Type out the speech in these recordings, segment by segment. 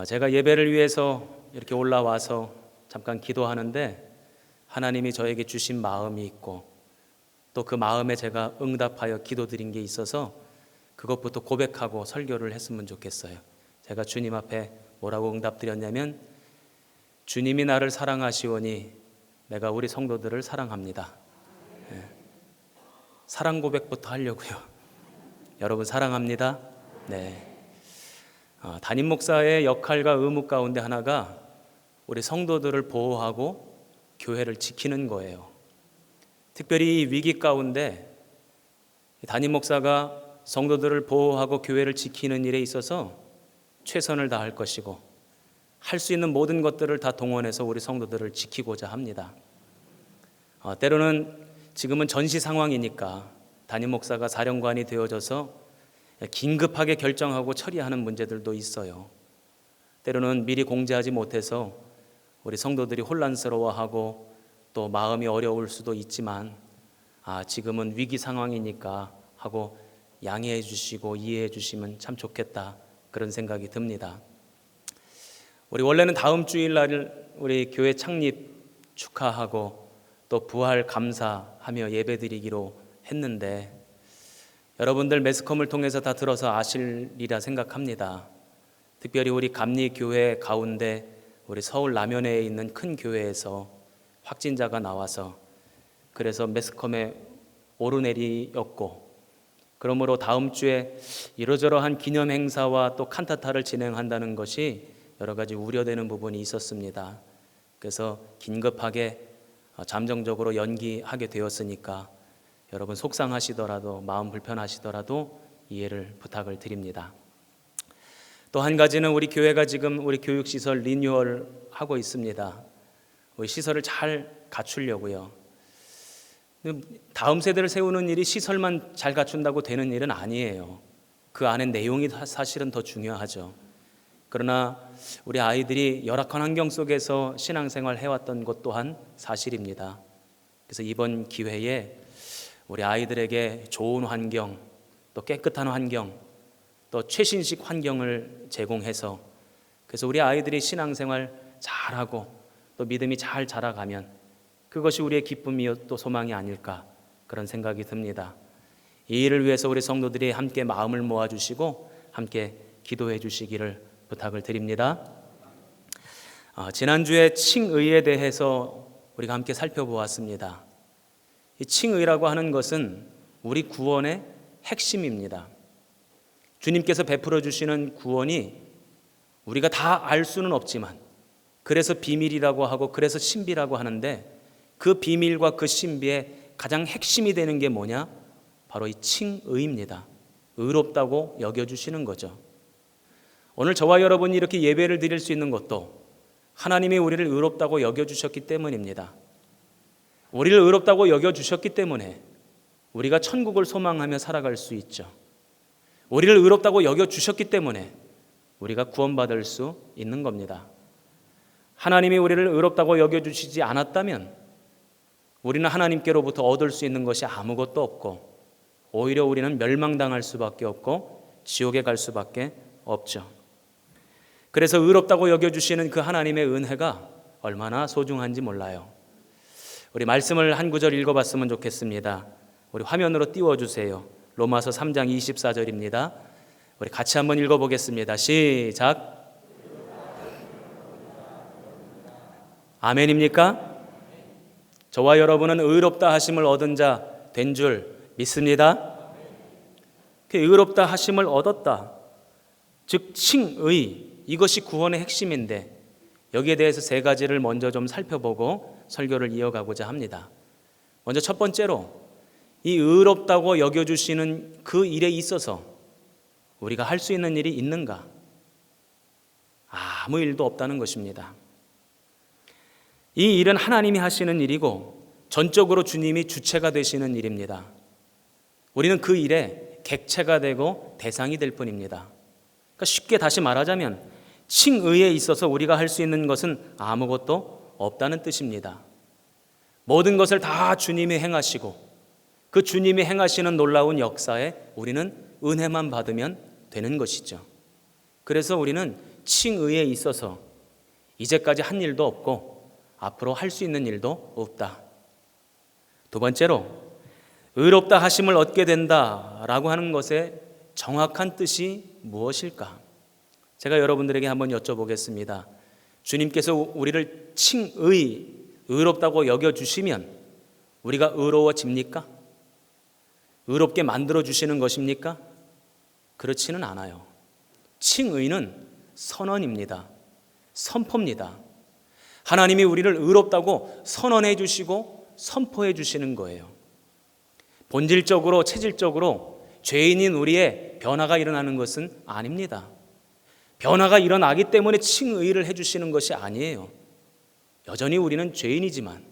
제가 예배를 위해서 이렇게 올라와서 잠깐 기도하는데 하나님이 저에게 주신 마음이 있고 또 그 마음에 제가 응답하여 기도드린 게 있어서 그것부터 고백하고 설교를 했으면 좋겠어요. 제가 주님 앞에 뭐라고 응답드렸냐면, 주님이 나를 사랑하시오니 내가 우리 성도들을 사랑합니다. 사랑 고백부터 하려고요. 여러분 사랑합니다. 네. 담임 목사의 역할과 의무 가운데 하나가 우리 성도들을 보호하고 교회를 지키는 거예요. 특별히 이 위기 가운데 담임 목사가 성도들을 보호하고 교회를 지키는 일에 있어서 최선을 다할 것이고 할 수 있는 모든 것들을 다 동원해서 우리 성도들을 지키고자 합니다. 때로는 지금은 전시 상황이니까 담임 목사가 사령관이 되어져서 긴급하게 결정하고 처리하는 문제들도 있어요. 때로는 미리 공지하지 못해서 우리 성도들이 혼란스러워하고 또 마음이 어려울 수도 있지만 지금은 위기 상황이니까 하고 양해해 주시고 이해해 주시면 참 좋겠다, 그런 생각이 듭니다. 우리 원래는 다음 주일날 우리 교회 창립 축하하고 또 부활 감사하며 예배드리기로 했는데 여러분들 매스컴을 통해서 다 들어서 아실리라 생각합니다. 특별히 우리 감리교회 가운데 우리 서울 남현에 있는 큰 교회에서 확진자가 나와서 그래서 매스컴에 오르내리였고, 그러므로 다음 주에 이러저러한 기념 행사와 또 칸타타를 진행한다는 것이 여러 가지 우려되는 부분이 있었습니다. 그래서 긴급하게 잠정적으로 연기하게 되었으니까 여러분 속상하시더라도 마음 불편하시더라도 이해를 부탁을 드립니다. 또 한 가지는 우리 교회가 지금 우리 교육시설 리뉴얼 하고 있습니다. 우리 시설을 잘 갖추려고요. 다음 세대를 세우는 일이 시설만 잘 갖춘다고 되는 일은 아니에요. 그 안에 내용이 사실은 더 중요하죠. 그러나 우리 아이들이 열악한 환경 속에서 신앙생활 해왔던 것 또한 사실입니다. 그래서 이번 기회에 우리 아이들에게 좋은 환경, 또 깨끗한 환경, 또 최신식 환경을 제공해서 그래서 우리 아이들이 신앙생활 잘하고 또 믿음이 잘 자라가면 그것이 우리의 기쁨이요 또 소망이 아닐까, 그런 생각이 듭니다. 이 일을 위해서 우리 성도들이 함께 마음을 모아주시고 함께 기도해 주시기를 부탁을 드립니다. 지난주에 칭의에 대해서 우리가 함께 살펴보았습니다. 이 칭의라고 하는 것은 우리 구원의 핵심입니다. 주님께서 베풀어 주시는 구원이 우리가 다 알 수는 없지만 그래서 비밀이라고 하고 그래서 신비라고 하는데, 그 비밀과 그 신비의 가장 핵심이 되는 게 뭐냐? 바로 이 칭의입니다. 의롭다고 여겨주시는 거죠. 오늘 저와 여러분이 이렇게 예배를 드릴 수 있는 것도 하나님이 우리를 의롭다고 여겨주셨기 때문입니다. 우리를 의롭다고 여겨주셨기 때문에 우리가 천국을 소망하며 살아갈 수 있죠. 우리를 의롭다고 여겨주셨기 때문에 우리가 구원받을 수 있는 겁니다. 하나님이 우리를 의롭다고 여겨주시지 않았다면 우리는 하나님께로부터 얻을 수 있는 것이 아무것도 없고 오히려 우리는 멸망당할 수밖에 없고 지옥에 갈 수밖에 없죠. 그래서 의롭다고 여겨주시는 그 하나님의 은혜가 얼마나 소중한지 몰라요. 우리 말씀을 한 구절 읽어봤으면 좋겠습니다. 우리 화면으로 띄워주세요. 로마서 3장 24절입니다. 우리 같이 한번 읽어보겠습니다. 시작. 아멘입니까? 저와 여러분은 의롭다 하심을 얻은 자 된 줄 믿습니다. 그 의롭다 하심을 얻었다, 즉 칭의, 이것이 구원의 핵심인데 여기에 대해서 세 가지를 먼저 좀 살펴보고 설교를 이어가고자 합니다. 먼저 첫 번째로 이 의롭다고 여겨주시는 그 일에 있어서 우리가 할 수 있는 일이 있는가? 아무 일도 없다는 것입니다. 이 일은 하나님이 하시는 일이고 전적으로 주님이 주체가 되시는 일입니다. 우리는 그 일에 객체가 되고 대상이 될 뿐입니다. 그러니까 쉽게 다시 말하자면 칭의에 있어서 우리가 할 수 있는 것은 아무것도 없다는 뜻입니다. 모든 것을 다 주님이 행하시고 그 주님이 행하시는 놀라운 역사에 우리는 은혜만 받으면 되는 것이죠. 그래서 우리는 칭의에 있어서 이제까지 한 일도 없고 앞으로 할 수 있는 일도 없다. 두 번째로, 의롭다 하심을 얻게 된다라고 하는 것의 정확한 뜻이 무엇일까? 제가 여러분들에게 한번 여쭤보겠습니다. 주님께서 우리를 의롭다고 여겨주시면 우리가 의로워집니까? 의롭게 만들어주시는 것입니까? 그렇지는 않아요. 칭의는 선언입니다. 선포입니다. 하나님이 우리를 의롭다고 선언해 주시고 선포해 주시는 거예요. 본질적으로, 체질적으로 죄인인 우리의 변화가 일어나는 것은 아닙니다. 변화가 일어나기 때문에 칭의를 해주시는 것이 아니에요. 여전히 우리는 죄인이지만,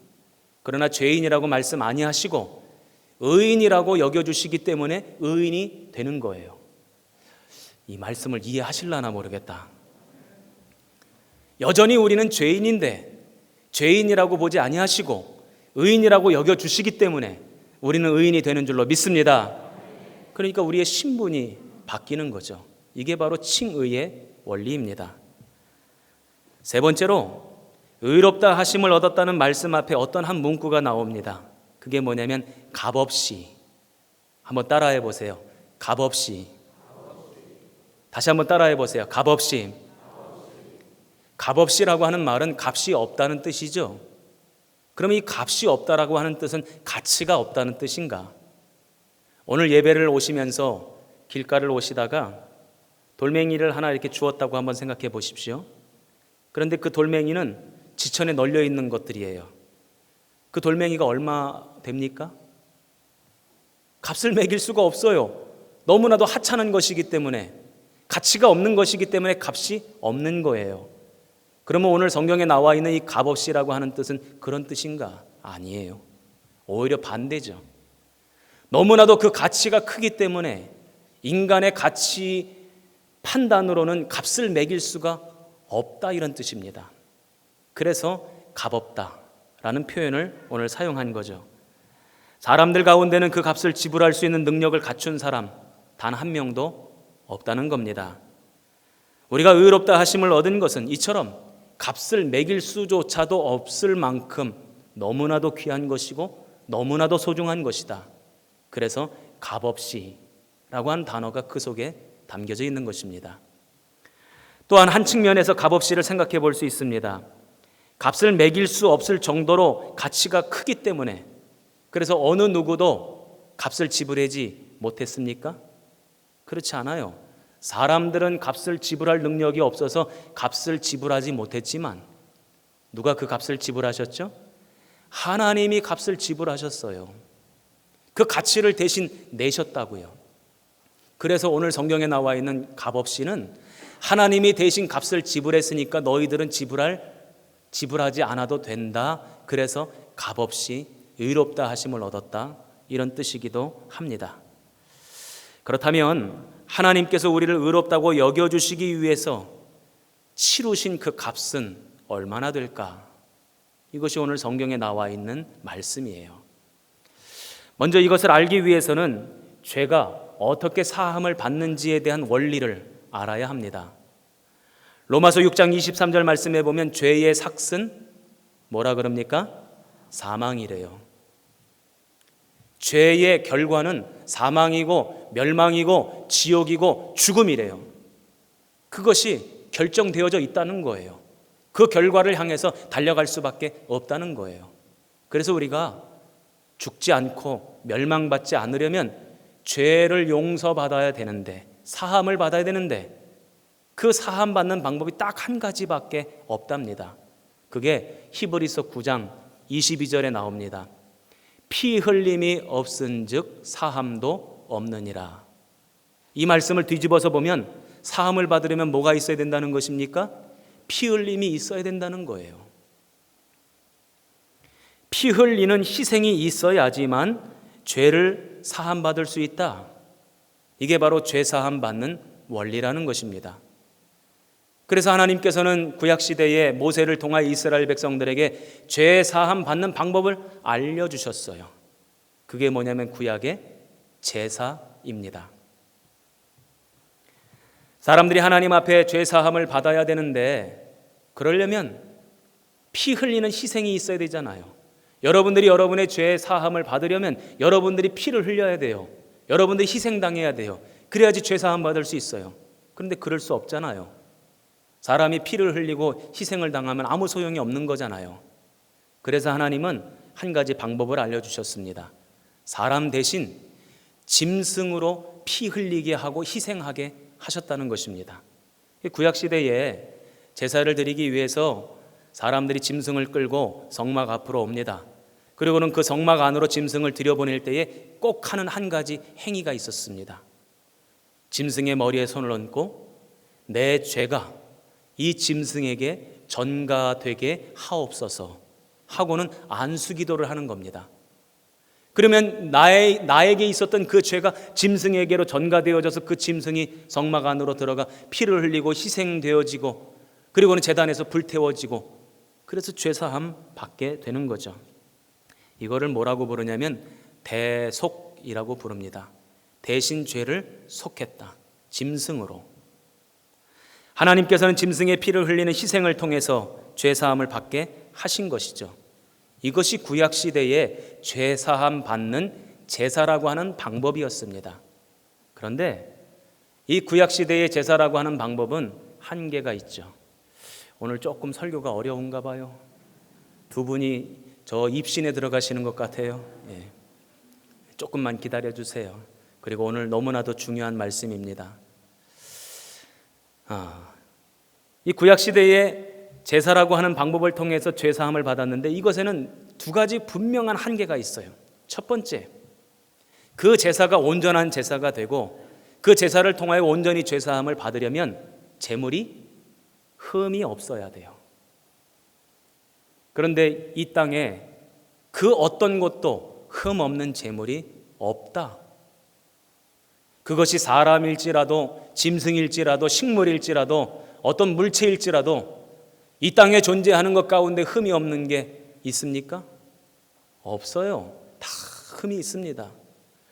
그러나 죄인이라고 말씀 아니하시고 의인이라고 여겨주시기 때문에 의인이 되는 거예요. 이 말씀을 이해하실라나 모르겠다. 여전히 우리는 죄인인데 죄인이라고 보지 아니하시고 의인이라고 여겨주시기 때문에 우리는 의인이 되는 줄로 믿습니다. 그러니까 우리의 신분이 바뀌는 거죠. 이게 바로 칭의의 원리입니다. 세 번째로, 의롭다 하심을 얻었다는 말씀 앞에 어떤 한 문구가 나옵니다. 그게 뭐냐면 값없이. 한번 따라해 보세요. 값없이. 다시 한번 따라해 보세요. 값없이. 값없이라고 하는 말은 값이 없다는 뜻이죠. 그럼 이 값이 없다라고 하는 뜻은 가치가 없다는 뜻인가? 오늘 예배를 오시면서 길가를 오시다가 돌멩이를 하나 이렇게 주었다고 한번 생각해 보십시오. 그런데 그 돌멩이는 지천에 널려 있는 것들이에요. 그 돌멩이가 얼마 됩니까? 값을 매길 수가 없어요. 너무나도 하찮은 것이기 때문에, 가치가 없는 것이기 때문에 값이 없는 거예요. 그러면 오늘 성경에 나와 있는 이 값없이라고 하는 뜻은 그런 뜻인가? 아니에요. 오히려 반대죠. 너무나도 그 가치가 크기 때문에 인간의 가치 판단으로는 값을 매길 수가 없다, 이런 뜻입니다. 그래서 값없다라는 표현을 오늘 사용한 거죠. 사람들 가운데는 그 값을 지불할 수 있는 능력을 갖춘 사람 단 한 명도 없다는 겁니다. 우리가 의롭다 하심을 얻은 것은 이처럼 값을 매길 수조차도 없을 만큼 너무나도 귀한 것이고 너무나도 소중한 것이다. 그래서 값없이라고 하는 단어가 그 속에 담겨져 있는 것입니다. 또한 한 측면에서 값없이를 생각해 볼 수 있습니다. 값을 매길 수 없을 정도로 가치가 크기 때문에, 그래서 어느 누구도 값을 지불하지 못했습니까? 그렇지 않아요. 사람들은 값을 지불할 능력이 없어서 값을 지불하지 못했지만 누가 그 값을 지불하셨죠? 하나님이 값을 지불하셨어요. 그 가치를 대신 내셨다고요. 그래서 오늘 성경에 나와 있는 값없이는 하나님이 대신 값을 지불했으니까 너희들은 지불하지 않아도 된다. 그래서 값없이 의롭다 하심을 얻었다, 이런 뜻이기도 합니다. 그렇다면 하나님께서 우리를 의롭다고 여겨주시기 위해서 치르신 그 값은 얼마나 될까? 이것이 오늘 성경에 나와 있는 말씀이에요. 먼저 이것을 알기 위해서는 죄가 어떻게 사함을 받는지에 대한 원리를 알아야 합니다. 로마서 6장 23절 말씀에 보면 죄의 삭은 뭐라 그럽니까? 사망이래요. 죄의 결과는 사망이고 멸망이고 지옥이고 죽음이래요. 그것이 결정되어져 있다는 거예요. 그 결과를 향해서 달려갈 수밖에 없다는 거예요. 그래서 우리가 죽지 않고 멸망받지 않으려면 죄를 용서받아야 되는데, 사함을 받아야 되는데, 그 사함 받는 방법이 딱 한 가지밖에 없답니다. 그게 히브리서 9장 22절에 나옵니다. 피 흘림이 없은즉 사함도 없느니라. 이 말씀을 뒤집어서 보면 사함을 받으려면 뭐가 있어야 된다는 것입니까? 피 흘림이 있어야 된다는 거예요. 피 흘리는 희생이 있어야지만 죄를 사함받을 수 있다. 이게 바로 죄 사함 받는 원리라는 것입니다. 그래서 하나님께서는 구약시대에 모세를 통하여 이스라엘 백성들에게 죄 사함 받는 방법을 알려주셨어요. 그게 뭐냐면 구약의 제사입니다. 사람들이 하나님 앞에 죄 사함을 받아야 되는데 그러려면 피 흘리는 희생이 있어야 되잖아요. 여러분들이 여러분의 죄 사함을 받으려면 여러분들이 피를 흘려야 돼요. 여러분들이 희생당해야 돼요. 그래야지 죄 사함 받을 수 있어요. 그런데 그럴 수 없잖아요. 사람이 피를 흘리고 희생을 당하면 아무 소용이 없는 거잖아요. 그래서 하나님은 한 가지 방법을 알려주셨습니다. 사람 대신 짐승으로 피 흘리게 하고 희생하게 하셨다는 것입니다. 구약시대에 제사를 드리기 위해서 사람들이 짐승을 끌고 성막 앞으로 옵니다. 그리고는 그 성막 안으로 짐승을 들여보낼 때에 꼭 하는 한 가지 행위가 있었습니다. 짐승의 머리에 손을 얹고 내 죄가 이 짐승에게 전가되게 하옵소서 하고는 안수기도를 하는 겁니다. 그러면 나에게 있었던 그 죄가 짐승에게로 전가되어져서 그 짐승이 성막 안으로 들어가 피를 흘리고 희생되어지고 그리고는 제단에서 불태워지고 그래서 죄사함 받게 되는 거죠. 이거를 뭐라고 부르냐면 대속이라고 부릅니다. 대신 죄를 속했다. 짐승으로. 하나님께서는 짐승의 피를 흘리는 희생을 통해서 죄사함을 받게 하신 것이죠. 이것이 구약시대에 죄사함 받는 제사라고 하는 방법이었습니다. 그런데 이 구약시대의 제사라고 하는 방법은 한계가 있죠. 오늘 조금 설교가 어려운가 봐요. 두 분이 저 입신에 들어가시는 것 같아요. 예. 조금만 기다려 주세요. 그리고 오늘 너무나도 중요한 말씀입니다. 이 구약시대의 제사라고 하는 방법을 통해서 죄사함을 받았는데 이것에는 두 가지 분명한 한계가 있어요. 첫 번째, 그 제사가 온전한 제사가 되고 그 제사를 통하여 온전히 죄사함을 받으려면 제물이 흠이 없어야 돼요. 그런데 이 땅에 그 어떤 것도 흠 없는 제물이 없다. 그것이 사람일지라도 짐승일지라도 식물일지라도 어떤 물체일지라도 이 땅에 존재하는 것 가운데 흠이 없는 게 있습니까? 없어요. 다 흠이 있습니다.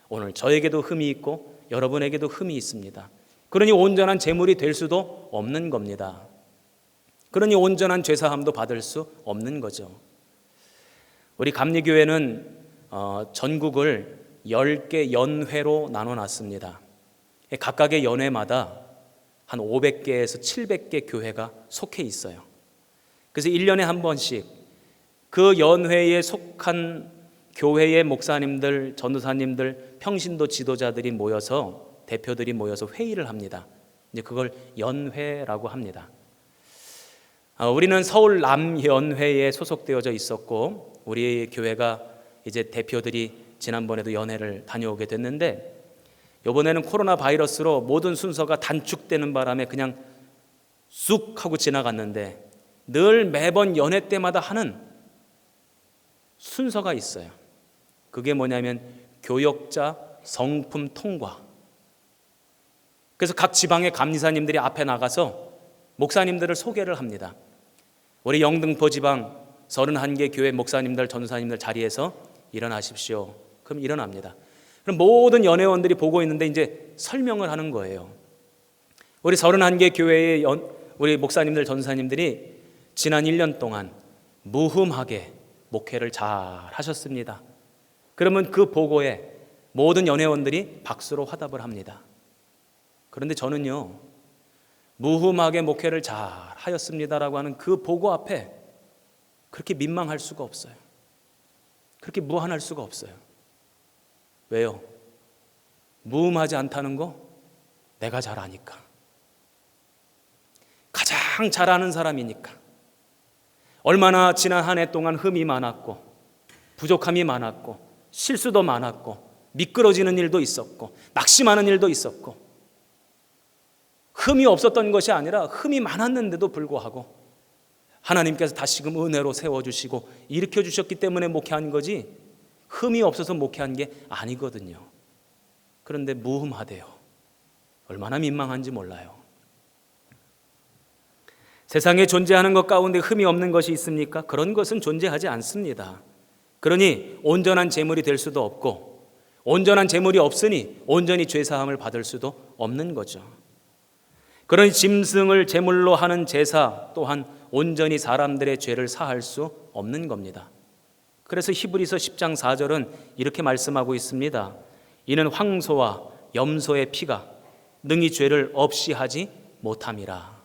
오늘 저에게도 흠이 있고 여러분에게도 흠이 있습니다. 그러니 온전한 제물이 될 수도 없는 겁니다. 그러니 온전한 죄사함도 받을 수 없는 거죠. 우리 감리교회는 전국을 10개 연회로 나눠놨습니다. 각각의 연회마다 한 500개에서 700개 교회가 속해 있어요. 그래서 1년에 한 번씩 그 연회에 속한 교회의 목사님들, 전도사님들, 평신도 지도자들이 모여서 대표들이 모여서 회의를 합니다. 이제 그걸 연회라고 합니다. 우리는 서울 남연회에 소속되어져 있었고 우리 교회가 이제 대표들이 지난번에도 연회를 다녀오게 됐는데 이번에는 코로나 바이러스로 모든 순서가 단축되는 바람에 그냥 쑥 하고 지나갔는데 늘 매번 연회 때마다 하는 순서가 있어요. 그게 뭐냐면 교역자 성품 통과. 그래서 각 지방의 감리사님들이 앞에 나가서 목사님들을 소개를 합니다. 우리 영등포 지방 31개 교회 목사님들, 전도사님들 자리에서 일어나십시오. 그럼 일어납니다. 그럼 모든 연회원들이 보고 있는데 이제 설명을 하는 거예요. 우리 31개 교회의 우리 목사님들, 전도사님들이 지난 1년 동안 무흠하게 목회를 잘 하셨습니다. 그러면 그 보고에 모든 연회원들이 박수로 화답을 합니다. 그런데 저는요, 무흠하게 목회를 잘 하였습니다라고 하는 그 보고 앞에 그렇게 민망할 수가 없어요. 그렇게 무한할 수가 없어요. 왜요? 무흠하지 않다는 거 내가 잘 아니까. 가장 잘 아는 사람이니까. 얼마나 지난 한 해 동안 흠이 많았고 부족함이 많았고 실수도 많았고 미끄러지는 일도 있었고 낙심하는 일도 있었고 흠이 없었던 것이 아니라 흠이 많았는데도 불구하고 하나님께서 다시금 은혜로 세워주시고 일으켜주셨기 때문에 목회한 거지 흠이 없어서 목회한 게 아니거든요. 그런데 무흠하대요. 얼마나 민망한지 몰라요. 세상에 존재하는 것 가운데 흠이 없는 것이 있습니까? 그런 것은 존재하지 않습니다. 그러니 온전한 제물이 될 수도 없고 온전한 제물이 없으니 온전히 죄사함을 받을 수도 없는 거죠. 그러니 짐승을 제물로 하는 제사 또한 온전히 사람들의 죄를 사할 수 없는 겁니다. 그래서 히브리서 10장 4절은 이렇게 말씀하고 있습니다. 이는 황소와 염소의 피가 능히 죄를 없이 하지 못함이라.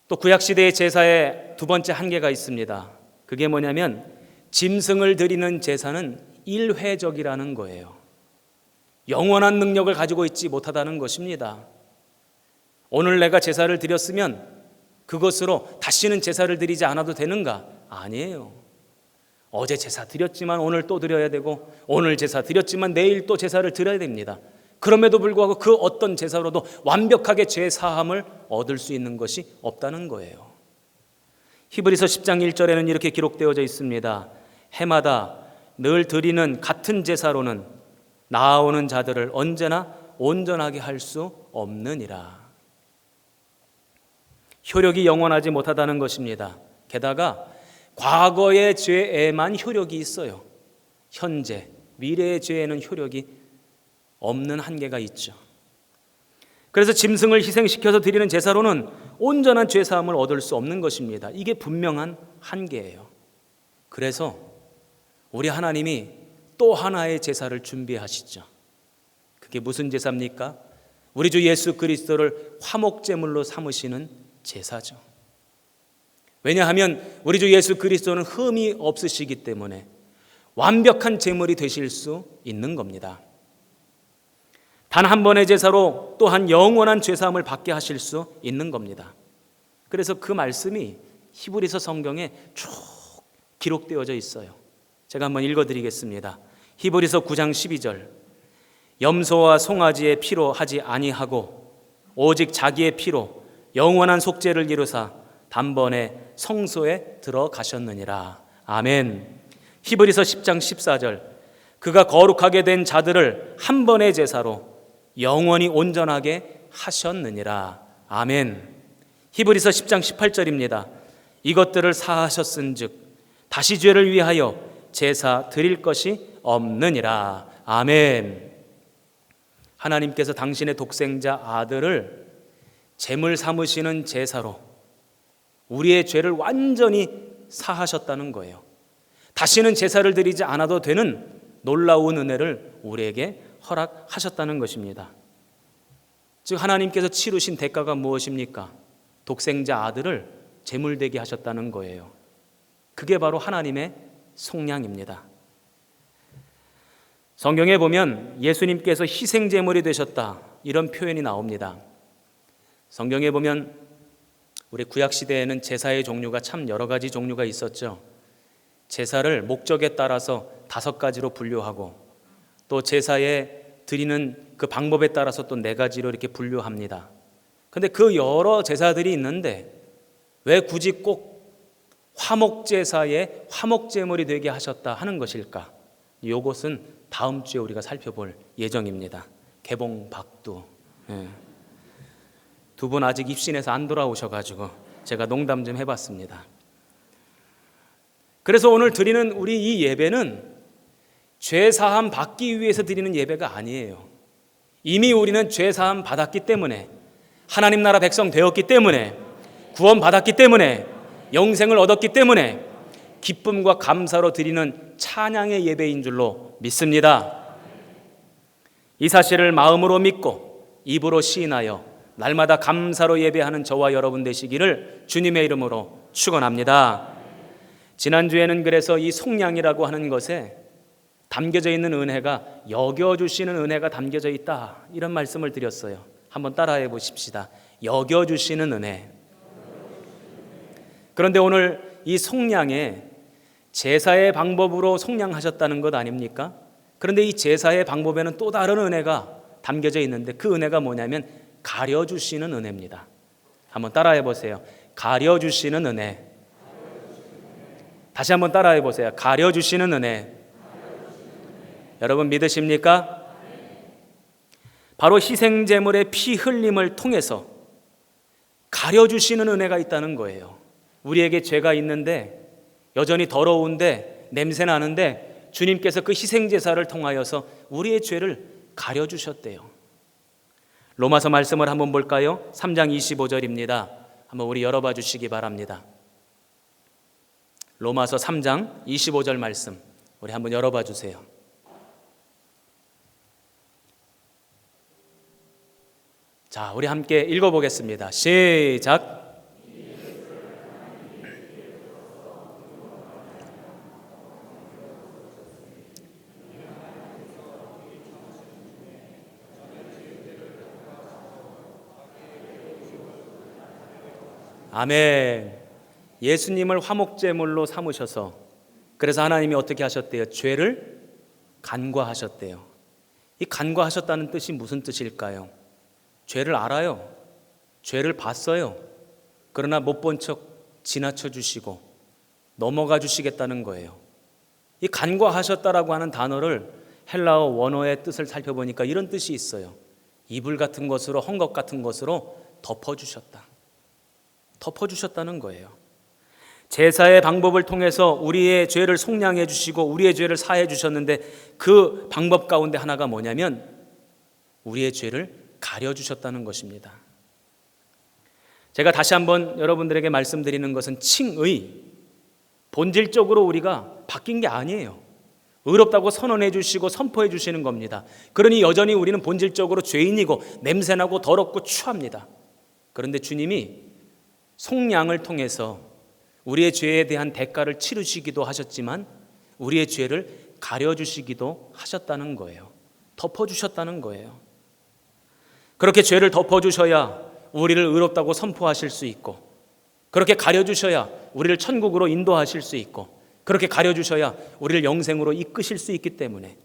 또 구약시대의 제사에 두 번째 한계가 있습니다. 그게 뭐냐면 짐승을 드리는 제사는 일회적이라는 거예요. 영원한 능력을 가지고 있지 못하다는 것입니다. 오늘 내가 제사를 드렸으면 그것으로 다시는 제사를 드리지 않아도 되는가? 아니에요. 어제 제사 드렸지만 오늘 또 드려야 되고, 오늘 제사 드렸지만 내일 또 제사를 드려야 됩니다. 그럼에도 불구하고 그 어떤 제사로도 완벽하게 죄 사함을 얻을 수 있는 것이 없다는 거예요. 히브리서 10장 1절에는 이렇게 기록되어져 있습니다. 해마다 늘 드리는 같은 제사로는 나아오는 자들을 언제나 온전하게 할 수 없느니라. 효력이 영원하지 못하다는 것입니다. 게다가 과거의 죄에만 효력이 있어요. 현재, 미래의 죄에는 효력이 없는 한계가 있죠. 그래서 짐승을 희생시켜서 드리는 제사로는 온전한 죄사함을 얻을 수 없는 것입니다. 이게 분명한 한계예요. 그래서 우리 하나님이 또 하나의 제사를 준비하시죠. 그게 무슨 제사입니까? 우리 주 예수 그리스도를 화목제물로 삼으시는 제사죠. 왜냐하면 우리 주 예수 그리스도는 흠이 없으시기 때문에 완벽한 제물이 되실 수 있는 겁니다. 단 한 번의 제사로 또한 영원한 죄사함을 받게 하실 수 있는 겁니다. 그래서 그 말씀이 히브리서 성경에 쭉 기록되어져 있어요. 제가 한번 읽어드리겠습니다. 히브리서 9장 12절. 염소와 송아지의 피로 하지 아니하고 오직 자기의 피로 영원한 속죄를 이루사 단번에 성소에 들어가셨느니라. 아멘. 히브리서 10장 14절. 그가 거룩하게 된 자들을 한 번의 제사로 영원히 온전하게 하셨느니라. 아멘. 히브리서 10장 18절입니다. 이것들을 사하셨은즉 다시 죄를 위하여 제사 드릴 것이 없느니라. 아멘. 하나님께서 당신의 독생자 아들을 제물 삼으시는 제사로 우리의 죄를 완전히 사하셨다는 거예요. 다시는 제사를 드리지 않아도 되는 놀라운 은혜를 우리에게 허락하셨다는 것입니다. 즉 하나님께서 치르신 대가가 무엇입니까? 독생자 아들을 제물되게 하셨다는 거예요. 그게 바로 하나님의 속량입니다. 성경에 보면 예수님께서 희생제물이 되셨다 이런 표현이 나옵니다. 성경에 보면 우리 구약시대에는 제사의 종류가 참 여러 가지 종류가 있었죠. 제사를 목적에 따라서 5가지로 분류하고 또 제사에 드리는 그 방법에 따라서 또 4가지로 이렇게 분류합니다. 그런데 그 여러 제사들이 있는데 왜 굳이 꼭 화목제사에 화목제물이 되게 하셨다 하는 것일까? 이것은 다음 주에 우리가 살펴볼 예정입니다. 개봉박두. 두 분 아직 입신해서 안 돌아오셔가지고 제가 농담 좀 해봤습니다. 그래서 오늘 드리는 우리 이 예배는 죄사함 받기 위해서 드리는 예배가 아니에요. 이미 우리는 죄사함 받았기 때문에, 하나님 나라 백성 되었기 때문에, 구원 받았기 때문에, 영생을 얻었기 때문에 기쁨과 감사로 드리는 찬양의 예배인 줄로 믿습니다. 이 사실을 마음으로 믿고 입으로 시인하여 날마다 감사로 예배하는 저와 여러분 되시기를 주님의 이름으로 축원합니다. 지난주에는 그래서 이 속량이라고 하는 것에 담겨져 있는 은혜가 여겨주시는 은혜가 담겨져 있다 이런 말씀을 드렸어요. 한번 따라해 보십시다. 여겨주시는 은혜. 그런데 오늘 이 속량에 제사의 방법으로 속량하셨다는 것 아닙니까? 그런데 이 제사의 방법에는 또 다른 은혜가 담겨져 있는데 그 은혜가 뭐냐면 가려주시는 은혜입니다. 한번 따라해 보세요. 가려주시는 은혜. 다시 한번 따라해 보세요. 가려주시는 은혜. 여러분 믿으십니까? 바로 희생제물의 피 흘림을 통해서 가려주시는 은혜가 있다는 거예요. 우리에게 죄가 있는데 여전히 더러운데 냄새 나는데 주님께서 그 희생제사를 통하여서 우리의 죄를 가려주셨대요. 로마서 말씀을 한번 볼까요? 3장 25절입니다. 한번 우리 열어봐 주시기 바랍니다. 로마서 3장 25절 말씀 우리 한번 열어봐 주세요. 자, 우리 함께 읽어보겠습니다. 시작. 아멘. 예수님을 화목제물로 삼으셔서 그래서 하나님이 어떻게 하셨대요? 죄를 간과하셨대요. 이 간과하셨다는 뜻이 무슨 뜻일까요? 죄를 알아요. 죄를 봤어요. 그러나 못 본 척 지나쳐 주시고 넘어가 주시겠다는 거예요. 이 간과하셨다라고 하는 단어를 헬라어 원어의 뜻을 살펴보니까 이런 뜻이 있어요. 이불 같은 것으로, 헝겊 같은 것으로 덮어주셨다. 덮어주셨다는 거예요. 제사의 방법을 통해서 우리의 죄를 속량해 주시고 우리의 죄를 사해 주셨는데 그 방법 가운데 하나가 뭐냐면 우리의 죄를 가려주셨다는 것입니다. 제가 다시 한번 여러분들에게 말씀드리는 것은 칭의, 본질적으로 우리가 바뀐 게 아니에요. 의롭다고 선언해 주시고 선포해 주시는 겁니다. 그러니 여전히 우리는 본질적으로 죄인이고 냄새나고 더럽고 추합니다. 그런데 주님이 속량을 통해서 우리의 죄에 대한 대가를 치르시기도 하셨지만 우리의 죄를 가려주시기도 하셨다는 거예요. 덮어주셨다는 거예요. 그렇게 죄를 덮어주셔야 우리를 의롭다고 선포하실 수 있고 그렇게 가려주셔야 우리를 천국으로 인도하실 수 있고 그렇게 가려주셔야 우리를 영생으로 이끄실 수 있기 때문에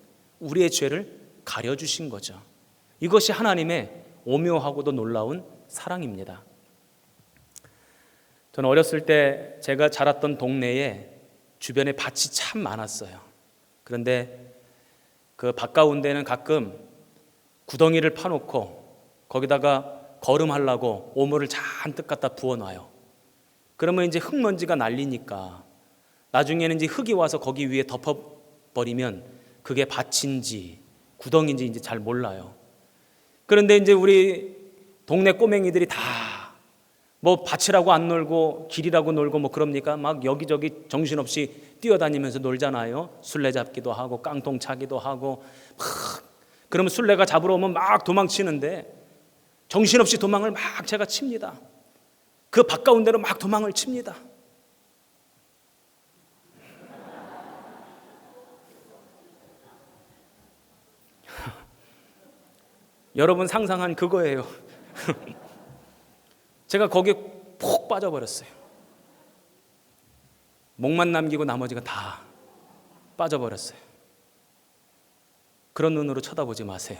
우리의 죄를 가려주신 거죠. 이것이 하나님의 오묘하고도 놀라운 사랑입니다. 저는 어렸을 때 제가 자랐던 동네에 주변에 밭이 참 많았어요. 그런데 그 밭 가운데는 가끔 구덩이를 파놓고 거기다가 거름하려고 오물을 잔뜩 갖다 부어놔요. 그러면 이제 흙먼지가 날리니까 나중에는 이제 흙이 와서 거기 위에 덮어버리면 그게 밭인지 구덩이인지 이제 잘 몰라요. 그런데 이제 우리 동네 꼬맹이들이 다 뭐 밭이라고 안 놀고 길이라고 놀고 뭐 그럽니까? 막 여기저기 정신없이 뛰어다니면서 놀잖아요. 술래잡기도 하고 깡통 차기도 하고 막 그러면 술래가 잡으러 오면 막 도망치는데 정신없이 도망을 막 제가 칩니다. 그 밭 가운데로 막 도망을 칩니다. 여러분 상상한 그거예요. 제가 거기에 푹 빠져버렸어요. 목만 남기고 나머지가 다 빠져버렸어요. 그런 눈으로 쳐다보지 마세요.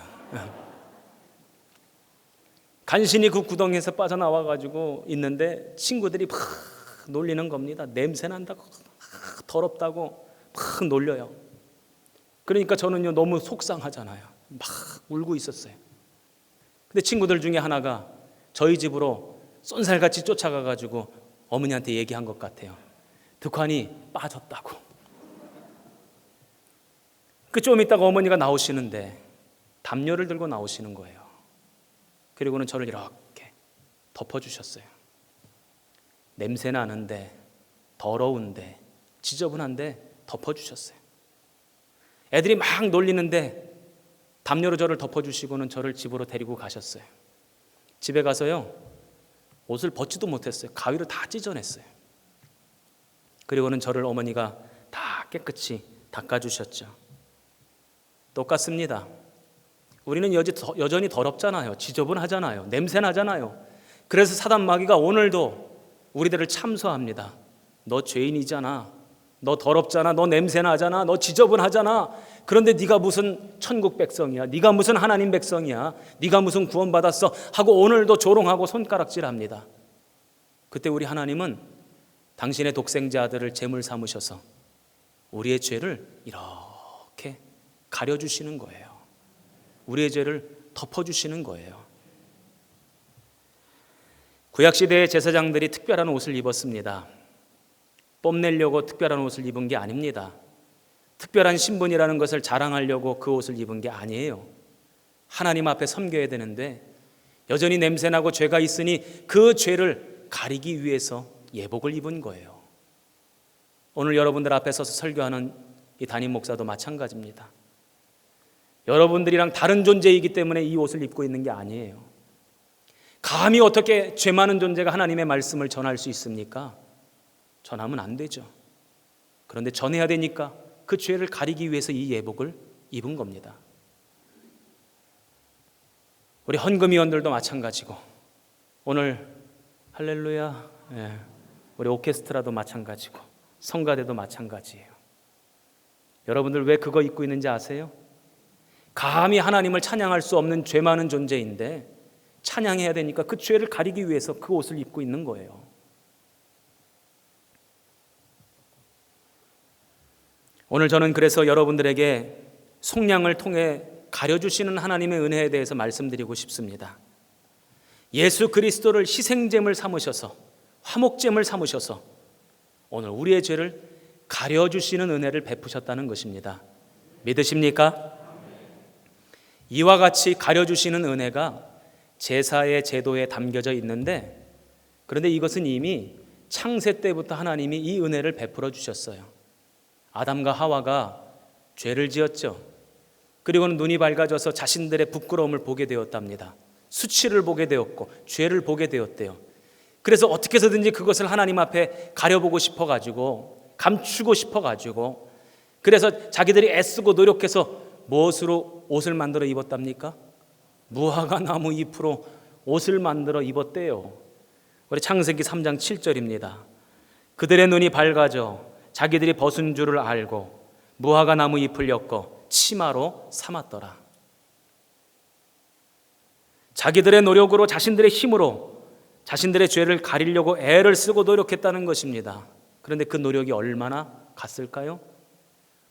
간신히 그 구덩이에서 빠져나와가지고 있는데 친구들이 막 놀리는 겁니다. 냄새 난다고, 더럽다고 막 놀려요. 그러니까 저는요 너무 속상하잖아요. 막 울고 있었어요. 근데 친구들 중에 하나가 저희 집으로 쏜살같이 쫓아가가지고 어머니한테 얘기한 것 같아요. 득환이 빠졌다고. 그 좀 있다가 어머니가 나오시는데 담요를 들고 나오시는 거예요. 그리고는 저를 이렇게 덮어주셨어요. 냄새 나는데 더러운데 지저분한데 덮어주셨어요. 애들이 막 놀리는데 담요로 저를 덮어주시고는 저를 집으로 데리고 가셨어요. 집에 가서요 옷을 벗지도 못했어요. 가위로 다 찢어냈어요. 그리고는 저를 어머니가 다 깨끗이 닦아주셨죠. 똑같습니다. 우리는 여전히 더럽잖아요. 지저분하잖아요. 냄새나잖아요. 그래서 사단 마귀가 오늘도 우리들을 참소합니다. 너 죄인이잖아. 너 더럽잖아. 너 냄새나잖아. 너 지저분하잖아. 그런데 네가 무슨 천국 백성이야. 네가 무슨 하나님 백성이야. 네가 무슨 구원받았어 하고 오늘도 조롱하고 손가락질합니다. 그때 우리 하나님은 당신의 독생자 아들을 제물 삼으셔서 우리의 죄를 이렇게 가려주시는 거예요. 우리의 죄를 덮어주시는 거예요. 구약시대의 제사장들이 특별한 옷을 입었습니다. 뽐내려고 특별한 옷을 입은 게 아닙니다. 특별한 신분이라는 것을 자랑하려고 그 옷을 입은 게 아니에요. 하나님 앞에 섬겨야 되는데 여전히 냄새나고 죄가 있으니 그 죄를 가리기 위해서 예복을 입은 거예요. 오늘 여러분들 앞에 서서 설교하는 이 담임 목사도 마찬가지입니다. 여러분들이랑 다른 존재이기 때문에 이 옷을 입고 있는 게 아니에요. 감히 어떻게 죄 많은 존재가 하나님의 말씀을 전할 수 있습니까? 전하면 안 되죠. 그런데 전해야 되니까 그 죄를 가리기 위해서 이 예복을 입은 겁니다. 우리 헌금위원들도 마찬가지고, 오늘 할렐루야, 우리 오케스트라도 마찬가지고, 성가대도 마찬가지예요. 여러분들 왜 그거 입고 있는지 아세요? 감히 하나님을 찬양할 수 없는 죄 많은 존재인데 찬양해야 되니까 그 죄를 가리기 위해서 그 옷을 입고 있는 거예요. 오늘 저는 그래서 여러분들에게 속량을 통해 가려주시는 하나님의 은혜에 대해서 말씀드리고 싶습니다. 예수 그리스도를 희생제물 삼으셔서, 화목제물 삼으셔서 오늘 우리의 죄를 가려주시는 은혜를 베푸셨다는 것입니다. 믿으십니까? 이와 같이 가려주시는 은혜가 제사의 제도에 담겨져 있는데, 그런데 이것은 이미 창세 때부터 하나님이 이 은혜를 베풀어 주셨어요. 아담과 하와가 죄를 지었죠. 그리고는 눈이 밝아져서 자신들의 부끄러움을 보게 되었답니다. 수치를 보게 되었고 죄를 보게 되었대요. 그래서 어떻게 해서든지 그것을 하나님 앞에 가려보고 싶어가지고, 감추고 싶어가지고, 그래서 자기들이 애쓰고 노력해서 무엇으로 옷을 만들어 입었답니까? 무화과 나무 잎으로 옷을 만들어 입었대요. 우리 창세기 3장 7절입니다. 그들의 눈이 밝아져 자기들이 벗은 줄을 알고 무화과 나무 잎을 엮어 치마로 삼았더라. 자기들의 노력으로, 자신들의 힘으로 자신들의 죄를 가리려고 애를 쓰고 노력했다는 것입니다. 그런데 그 노력이 얼마나 갔을까요?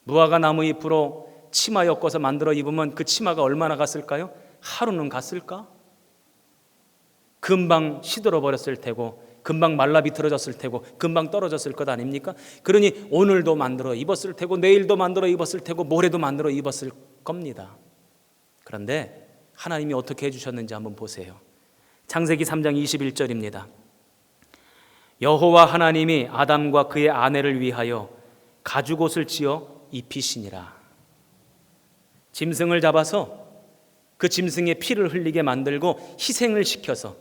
무화과 나무 잎으로 치마 엮어서 만들어 입으면 그 치마가 얼마나 갔을까요? 하루는 갔을까? 금방 시들어 버렸을 테고, 금방 말라 비틀어졌을 테고, 금방 떨어졌을 것 아닙니까? 그러니 오늘도 만들어 입었을 테고, 내일도 만들어 입었을 테고, 모레도 만들어 입었을 겁니다. 그런데 하나님이 어떻게 해주셨는지 한번 보세요. 창세기 3장 21절입니다. 여호와 하나님이 아담과 그의 아내를 위하여 가죽옷을 지어 입히시니라. 짐승을 잡아서 그 짐승의 피를 흘리게 만들고 희생을 시켜서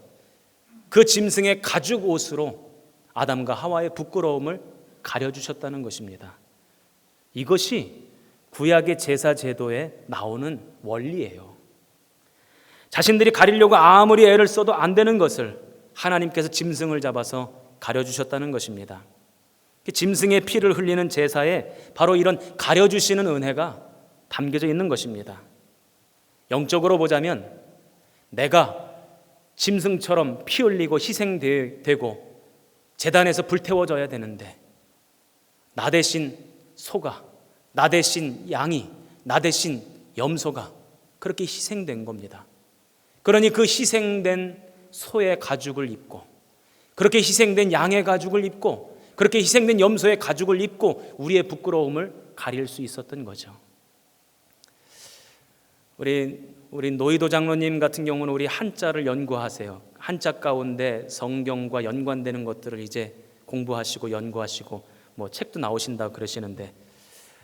그 짐승의 가죽옷으로 아담과 하와의 부끄러움을 가려주셨다는 것입니다. 이것이 구약의 제사 제도에 나오는 원리예요. 자신들이 가리려고 아무리 애를 써도 안 되는 것을 하나님께서 짐승을 잡아서 가려주셨다는 것입니다. 짐승의 피를 흘리는 제사에 바로 이런 가려주시는 은혜가 담겨져 있는 것입니다. 영적으로 보자면 내가 짐승처럼 피 흘리고 희생되고 제단에서 불태워져야 되는데, 나 대신 소가, 나 대신 양이, 나 대신 염소가 그렇게 희생된 겁니다. 그러니 그 희생된 소의 가죽을 입고, 그렇게 희생된 양의 가죽을 입고, 그렇게 희생된 염소의 가죽을 입고 우리의 부끄러움을 가릴 수 있었던 거죠. 우리 노이도 장로님 같은 경우는 우리 한자를 연구하세요. 한자 가운데 성경과 연관되는 것들을 이제 공부하시고 연구하시고 뭐 책도 나오신다고 그러시는데,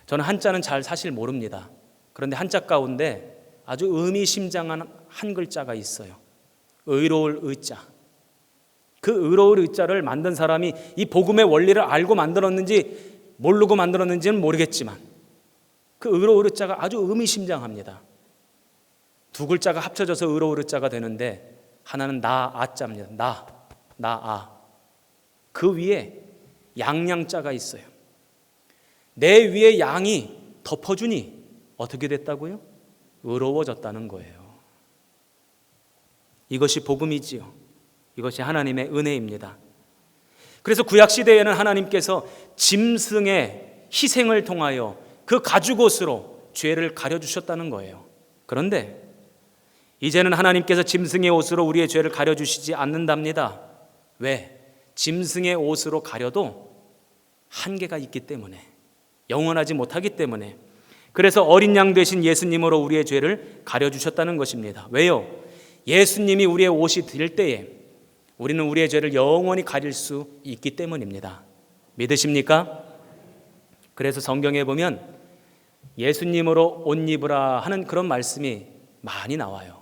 저는 한자는 잘 사실 모릅니다. 그런데 한자 가운데 아주 의미심장한 한 글자가 있어요. 의로울 의자. 그 의로울 의자를 만든 사람이 이 복음의 원리를 알고 만들었는지 모르고 만들었는지는 모르겠지만 그 의로울 의자가 아주 의미심장합니다. 두 글자가 합쳐져서 의로울 의자가 되는데, 하나는 나아자입니다. 나아. 그 위에 양양자가 있어요. 내 위에 양이 덮어주니 어떻게 됐다고요? 의로워졌다는 거예요. 이것이 복음이지요. 이것이 하나님의 은혜입니다. 그래서 구약시대에는 하나님께서 짐승의 희생을 통하여 그 가죽옷으로 죄를 가려주셨다는 거예요. 그런데 이제는 하나님께서 짐승의 옷으로 우리의 죄를 가려주시지 않는답니다. 왜? 짐승의 옷으로 가려도 한계가 있기 때문에, 영원하지 못하기 때문에. 그래서 어린 양 되신 예수님으로 우리의 죄를 가려주셨다는 것입니다. 왜요? 예수님이 우리의 옷이 될 때에 우리는 우리의 죄를 영원히 가릴 수 있기 때문입니다. 믿으십니까? 그래서 성경에 보면 예수님으로 옷 입으라 하는 그런 말씀이 많이 나와요.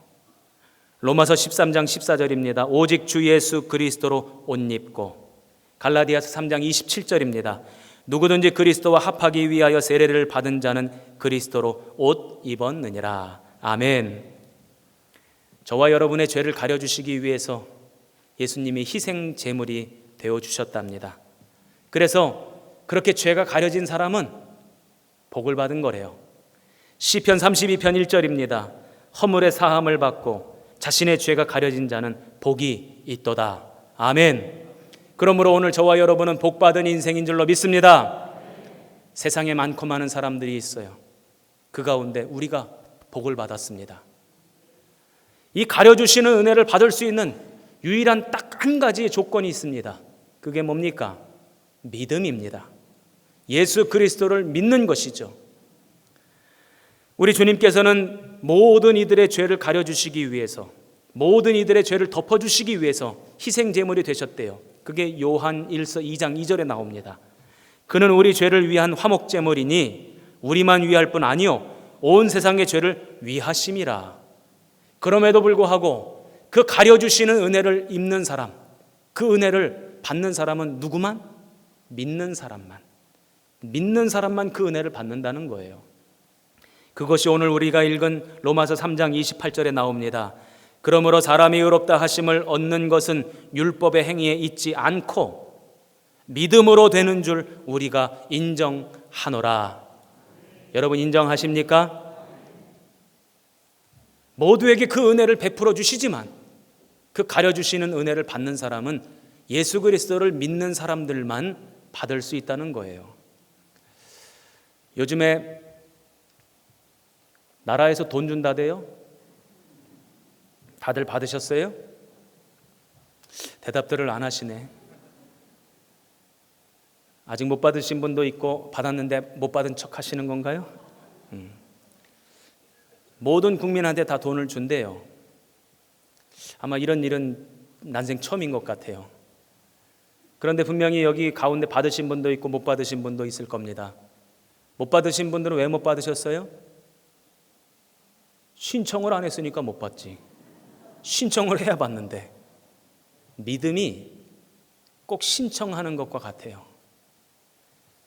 로마서 13장 14절입니다. 오직 주 예수 그리스도로 옷 입고, 갈라디아서 3장 27절입니다. 누구든지 그리스도와 합하기 위하여 세례를 받은 자는 그리스도로 옷 입었느니라. 아멘. 저와 여러분의 죄를 가려주시기 위해서 예수님이 희생 제물이 되어주셨답니다. 그래서 그렇게 죄가 가려진 사람은 복을 받은 거래요. 시편 32편 1절입니다. 허물의 사함을 받고 자신의 죄가 가려진 자는 복이 있도다. 아멘. 그러므로 오늘 저와 여러분은 복받은 인생인 줄로 믿습니다. 세상에 많고 많은 사람들이 있어요. 그 가운데 우리가 복을 받았습니다. 이 가려주시는 은혜를 받을 수 있는 유일한 딱 한 가지의 조건이 있습니다. 그게 뭡니까? 믿음입니다. 예수 그리스도를 믿는 것이죠. 우리 주님께서는 모든 이들의 죄를 가려주시기 위해서, 모든 이들의 죄를 덮어주시기 위해서 희생 제물이 되셨대요. 그게 요한 1서 2장 2절에 나옵니다. 그는 우리 죄를 위한 화목 제물이니 우리만 위할 뿐 아니요 온 세상의 죄를 위하심이라. 그럼에도 불구하고 그 가려주시는 은혜를 입는 사람, 그 은혜를 받는 사람은 누구만? 믿는 사람만. 믿는 사람만 그 은혜를 받는다는 거예요. 그것이 오늘 우리가 읽은 로마서 3장 28절에 나옵니다. 그러므로 사람이 의롭다 하심을 얻는 것은 율법의 행위에 있지 않고 믿음으로 되는 줄 우리가 인정하노라. 여러분 인정하십니까? 모두에게 그 은혜를 베풀어 주시지만 그 가려주시는 은혜를 받는 사람은 예수 그리스도를 믿는 사람들만 받을 수 있다는 거예요. 요즘에 나라에서 돈 준다대요? 다들 받으셨어요? 대답들을 안 하시네. 아직 못 받으신 분도 있고 받았는데 못 받은 척 하시는 건가요? 모든 국민한테 다 돈을 준대요. 아마 이런 일은 난생 처음인 것 같아요. 그런데 분명히 여기 가운데 받으신 분도 있고 못 받으신 분도 있을 겁니다. 못 받으신 분들은 왜 못 받으셨어요? 신청을 안 했으니까 못 받지. 신청을 해야 받는데. 믿음이 꼭 신청하는 것과 같아요.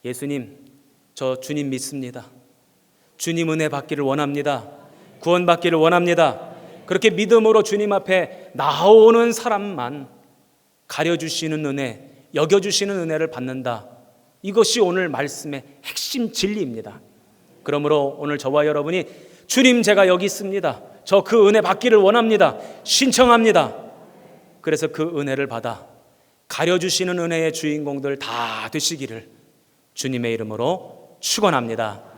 예수님, 저 주님 믿습니다. 주님 은혜 받기를 원합니다. 구원 받기를 원합니다. 그렇게 믿음으로 주님 앞에 나오는 사람만 가려주시는 은혜, 여겨주시는 은혜를 받는다. 이것이 오늘 말씀의 핵심 진리입니다. 그러므로 오늘 저와 여러분이 주님 제가 여기 있습니다. 저 그 은혜 받기를 원합니다. 신청합니다. 그래서 그 은혜를 받아 가려주시는 은혜의 주인공들 다 되시기를 주님의 이름으로 축원합니다.